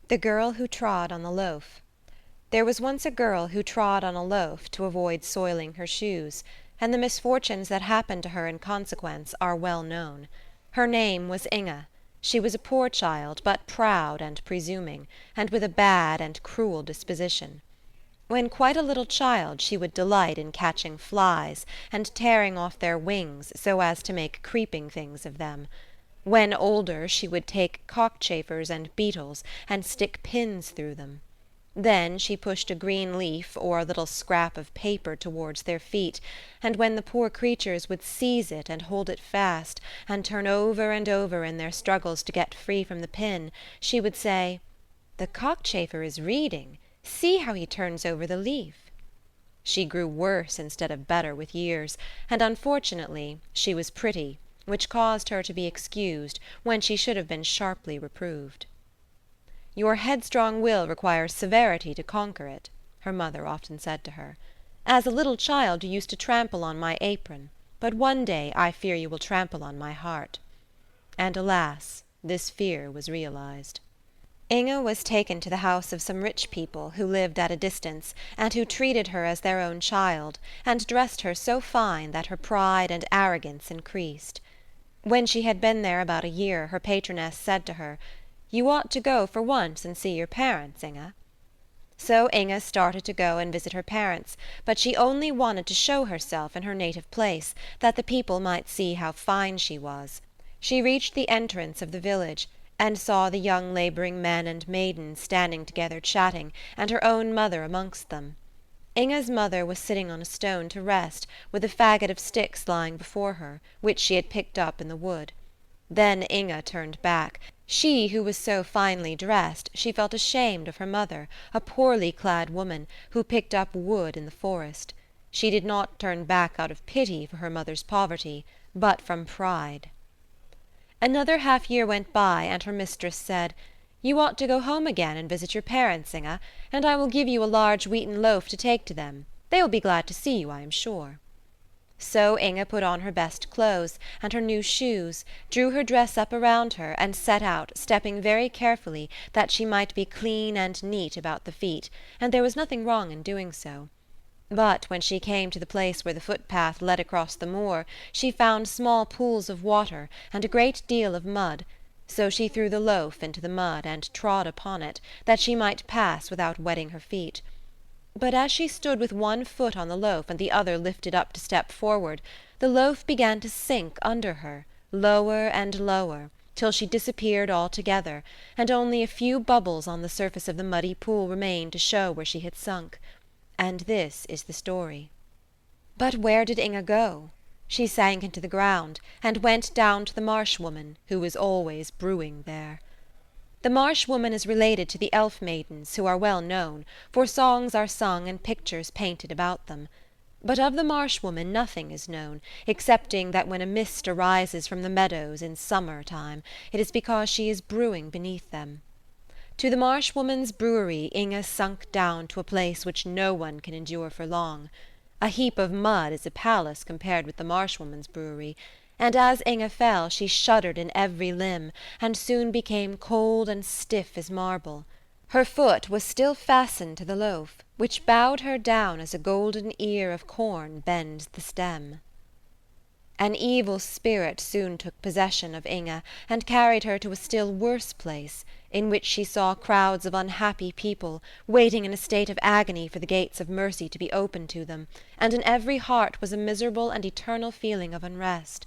The Girl Who Trod on the Loaf. There was once a girl who trod on a loaf to avoid soiling her shoes, and the misfortunes that happened to her in consequence are well known. Her name was Inge. She was a poor child, but proud and presuming, and with a bad and cruel disposition. When quite a little child she would delight in catching flies and tearing off their wings so as to make creeping things of them. When older she would take cockchafers and beetles and stick pins through them. Then she pushed a green leaf or a little scrap of paper towards their feet, and when the poor creatures would seize it and hold it fast, and turn over and over in their struggles to get free from the pin, she would say, "The cockchafer is reading. See how he turns over the leaf." She grew worse instead of better with years, and unfortunately she was pretty, which caused her to be excused when she should have been sharply reproved. "Your headstrong will requires severity to conquer it," her mother often said to her. "As a little child you used to trample on my apron, but one day I fear you will trample on my heart." And alas, this fear was realized. Inge was taken to the house of some rich people who lived at a distance and who treated her as their own child, and dressed her so fine that her pride and arrogance increased. When she had been there about a year, her patroness said to her, "You ought to go for once and see your parents, Inge." So Inge started to go and visit her parents, but she only wanted to show herself in her native place, that the people might see how fine she was. She reached the entrance of the village, and saw the young labouring men and maidens standing together chatting, and her own mother amongst them. Inge's mother was sitting on a stone to rest, with a faggot of sticks lying before her, which she had picked up in the wood. Then Inge turned back. She who was so finely dressed, she felt ashamed of her mother, a poorly clad woman, who picked up wood in the forest. She did not turn back out of pity for her mother's poverty, but from pride. Another half-year went by, and her mistress said, "You ought to go home again and visit your parents, Inge, and I will give you a large wheaten loaf to take to them. They will be glad to see you, I am sure." So Inge put on her best clothes and her new shoes, drew her dress up around her, and set out, stepping very carefully, that she might be clean and neat about the feet, and there was nothing wrong in doing so. But when she came to the place where the footpath led across the moor, she found small pools of water and a great deal of mud, so she threw the loaf into the mud and trod upon it, that she might pass without wetting her feet. But as she stood with one foot on the loaf and the other lifted up to step forward, the loaf began to sink under her, lower and lower, till she disappeared altogether, and only a few bubbles on the surface of the muddy pool remained to show where she had sunk. And this is the story. But where did Inge go? She sank into the ground, and went down to the marsh woman, who was always brewing there. The marsh woman is related to the elf maidens, who are well known, for songs are sung and pictures painted about them. But of the marsh woman nothing is known, excepting that when a mist arises from the meadows in summer time, it is because she is brewing beneath them. To the marsh woman's brewery Inge sunk down to a place which no one can endure for long. A heap of mud is a palace compared with the marsh woman's brewery, and as Inge fell she shuddered in every limb, and soon became cold and stiff as marble. Her foot was still fastened to the loaf, which bowed her down as a golden ear of corn bends the stem. An evil spirit soon took possession of Inge, and carried her to a still worse place, in which she saw crowds of unhappy people, waiting in a state of agony for the gates of mercy to be opened to them, and in every heart was a miserable and eternal feeling of unrest.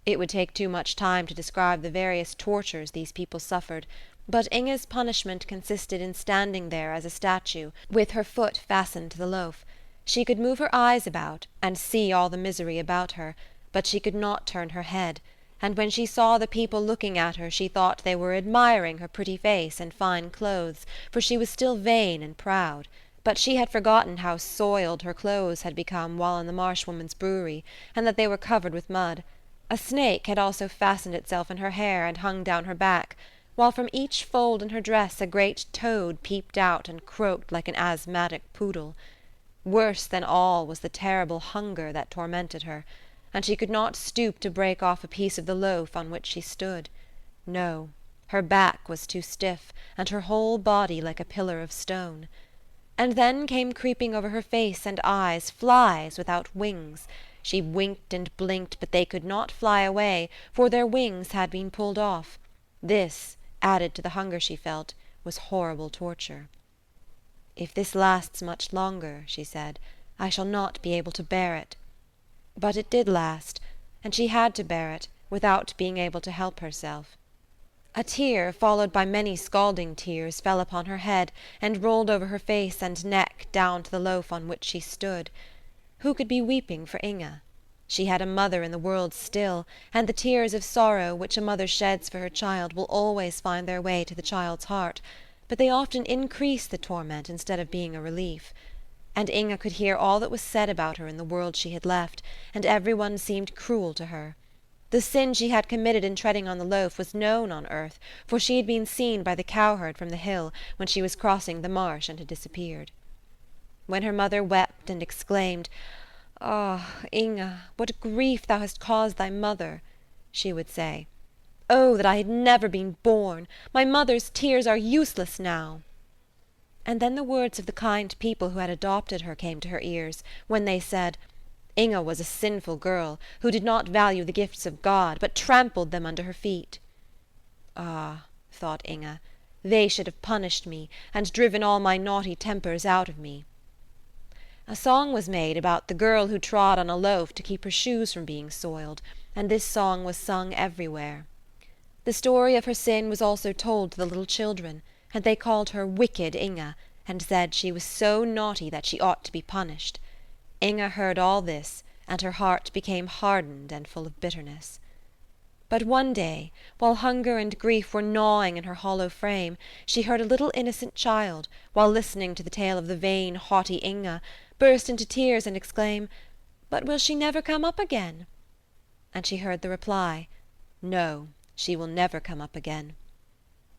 It would take too much time to describe the various tortures these people suffered, but Inge's punishment consisted in standing there as a statue, with her foot fastened to the loaf. She could move her eyes about, and see all the misery about her, but she could not turn her head, and when she saw the people looking at her she thought they were admiring her pretty face and fine clothes, for she was still vain and proud. But she had forgotten how soiled her clothes had become while in the marsh woman's brewery, and that they were covered with mud. A snake had also fastened itself in her hair and hung down her back, while from each fold in her dress a great toad peeped out and croaked like an asthmatic poodle. Worse than all was the terrible hunger that tormented her, and she could not stoop to break off a piece of the loaf on which she stood. No, Her back was too stiff, and her whole body like a pillar of stone. And then came creeping over her face and eyes flies without wings. She winked and blinked, but they could not fly away, for their wings had been pulled off. This, added to the hunger she felt, was horrible torture. "If this lasts much longer," she said, "I shall not be able to bear it." But it did last, and she had to bear it, without being able to help herself. A tear, followed by many scalding tears, fell upon her head, and rolled over her face and neck down to the loaf on which she stood. Who could be weeping for Inge? She had a mother in the world still, and the tears of sorrow which a mother sheds for her child will always find their way to the child's heart, but they often increase the torment instead of being a relief. And Inge could hear all that was said about her in the world she had left, and every one seemed cruel to her. The sin she had committed in treading on the loaf was known on earth, for she had been seen by the cowherd from the hill when she was crossing the marsh and had disappeared. When her mother wept and exclaimed, "Ah, Inge, what grief thou hast caused thy mother," she would say, "Oh, that I had never been born! My mother's tears are useless now." And then the words of the kind people who had adopted her came to her ears, when they said, Inge was a sinful girl, who did not value the gifts of God, but trampled them under her feet. Ah, thought Inge, they should have punished me, and driven all my naughty tempers out of me. A song was made about the girl who trod on a loaf to keep her shoes from being soiled, and this song was sung everywhere. The story of her sin was also told to the little children, and they called her Wicked Inge, and said she was so naughty that she ought to be punished. Inge heard all this, and her heart became hardened and full of bitterness. But one day, while hunger and grief were gnawing in her hollow frame, she heard a little innocent child, while listening to the tale of the vain, haughty Inge, burst into tears and exclaim, "But will she never come up again?" And she heard the reply, "No, she will never come up again."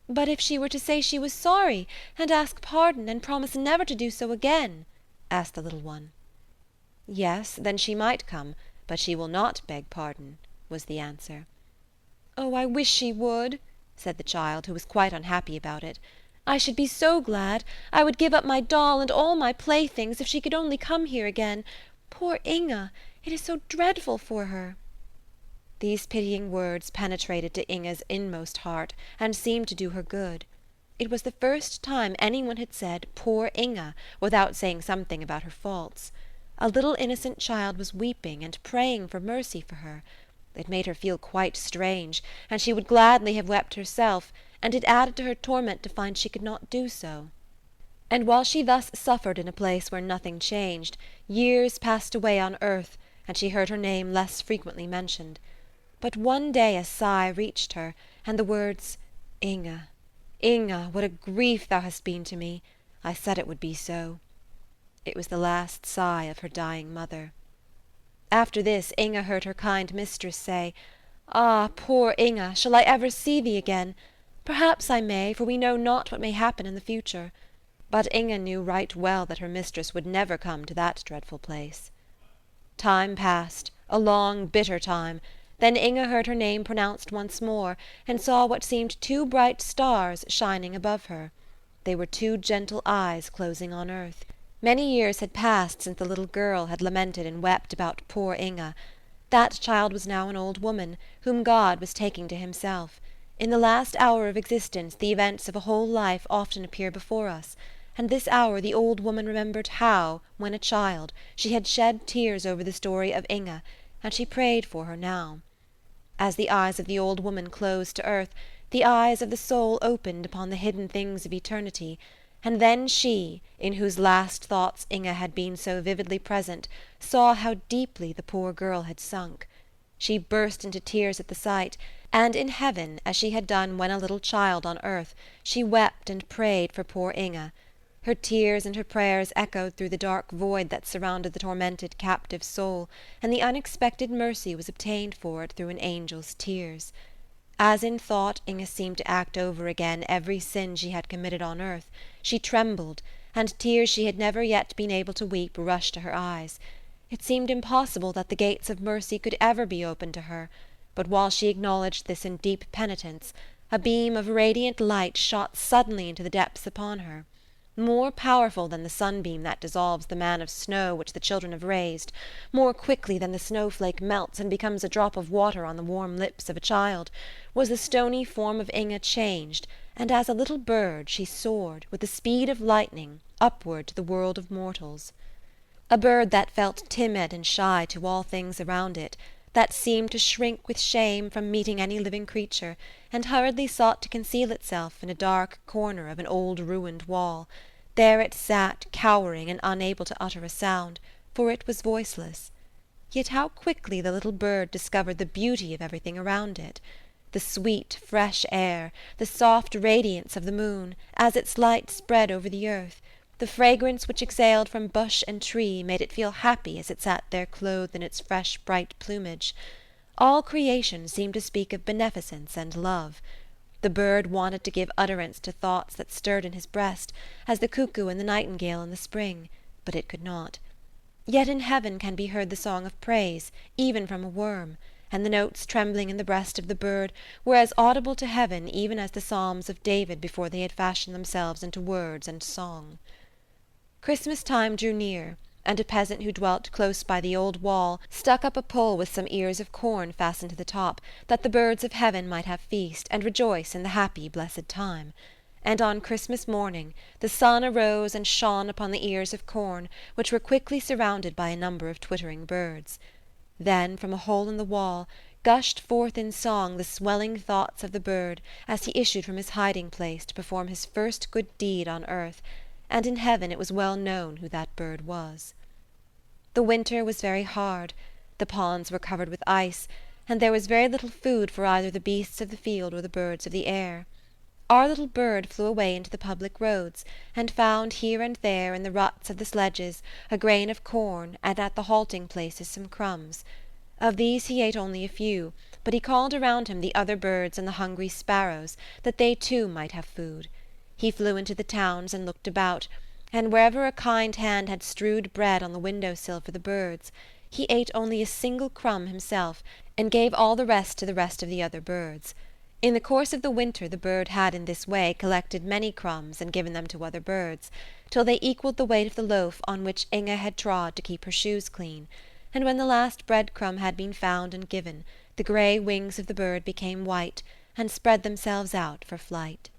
"But if she were to say she was sorry, and ask pardon, and promise never to do so again?" asked the little one. "Yes, then she might come, but she will not beg pardon," was the answer. "Oh, I wish she would," said the child, who was quite unhappy about it. "I should be so glad. I would give up my doll and all my playthings if she could only come here again. Poor Inge! It is so dreadful for her." These pitying words penetrated to Inge's inmost heart, and seemed to do her good. It was the first time anyone had said "Poor Inge" without saying something about her faults. A little innocent child was weeping and praying for mercy for her. It made her feel quite strange, and she would gladly have wept herself, and it added to her torment to find she could not do so. And while she thus suffered in a place where nothing changed, years passed away on earth, and she heard her name less frequently mentioned. But one day a sigh reached her, and the words, "Inge, Inge, what a grief thou hast been to me! I said it would be so." It was the last sigh of her dying mother. After this Inge heard her kind mistress say, "Ah, poor Inge, shall I ever see thee again? Perhaps I may, for we know not what may happen in the future." But Inge knew right well that her mistress would never come to that dreadful place. Time passed, a long, bitter time. Then Inge heard her name pronounced once more, and saw what seemed two bright stars shining above her. They were two gentle eyes closing on earth. Many years had passed since the little girl had lamented and wept about poor Inge. That child was now an old woman, whom God was taking to himself. In the last hour of existence the events of a whole life often appear before us, and this hour the old woman remembered how, when a child, she had shed tears over the story of Inge, and she prayed for her now. As the eyes of the old woman closed to earth, the eyes of the soul opened upon the hidden things of eternity, and then she, in whose last thoughts Inge had been so vividly present, saw how deeply the poor girl had sunk. She burst into tears at the sight, and in heaven, as she had done when a little child on earth, she wept and prayed for poor Inge. Her tears and her prayers echoed through the dark void that surrounded the tormented captive soul, and the unexpected mercy was obtained for it through an angel's tears. As in thought Inge seemed to act over again every sin she had committed on earth, she trembled, and tears she had never yet been able to weep rushed to her eyes. It seemed impossible that the gates of mercy could ever be opened to her, but while she acknowledged this in deep penitence, A beam of radiant light shot suddenly into the depths upon her. More powerful than the sunbeam that dissolves the man of snow which the children have raised, more quickly than the snowflake melts and becomes a drop of water on the warm lips of a child, was the stony form of Inge changed, and as a little bird she soared, with the speed of lightning, upward to the world of mortals. A bird that felt timid and shy to all things around it, that seemed to shrink with shame from meeting any living creature, and hurriedly sought to conceal itself in a dark corner of an old ruined wall. There it sat, cowering and unable to utter a sound, for it was voiceless. Yet how quickly the little bird discovered the beauty of everything around it! The sweet, fresh air, the soft radiance of the moon, as its light spread over the earth, the fragrance which exhaled from bush and tree made it feel happy as it sat there clothed in its fresh, bright plumage. All creation seemed to speak of beneficence and love. The bird wanted to give utterance to thoughts that stirred in his breast, as the cuckoo and the nightingale in the spring, but it could not. Yet in heaven can be heard the song of praise, even from a worm, and the notes trembling in the breast of the bird were as audible to heaven even as the psalms of David before they had fashioned themselves into words and song. Christmas time drew near, and a peasant who dwelt close by the old wall stuck up a pole with some ears of corn fastened to the top, that the birds of heaven might have feast, and rejoice in the happy, blessed time. And on Christmas morning the sun arose and shone upon the ears of corn, which were quickly surrounded by a number of twittering birds. Then, from a hole in the wall, gushed forth in song the swelling thoughts of the bird as he issued from his hiding-place to perform his first good deed on earth, and in heaven it was well known who that bird was. The winter was very hard, the ponds were covered with ice, and there was very little food for either the beasts of the field or the birds of the air. Our little bird flew away into the public roads, and found here and there in the ruts of the sledges a grain of corn, and at the halting places some crumbs. Of these he ate only a few, but he called around him the other birds and the hungry sparrows, that they too might have food. He flew into the towns and looked about, and wherever a kind hand had strewed bread on the window-sill for the birds, he ate only a single crumb himself, and gave all the rest to the rest of the other birds. In the course of the winter the bird had in this way collected many crumbs and given them to other birds, till they equalled the weight of the loaf on which Inge had trod to keep her shoes clean, and when the last bread-crumb had been found and given, the grey wings of the bird became white, and spread themselves out for flight.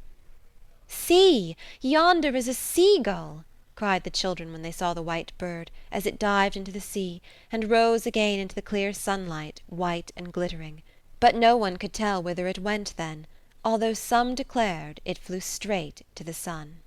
"See, yonder is a sea-gull!" cried the children when they saw the white bird, as it dived into the sea, and rose again into the clear sunlight, white and glittering. But no one could tell whither it went then, although some declared it flew straight to the sun.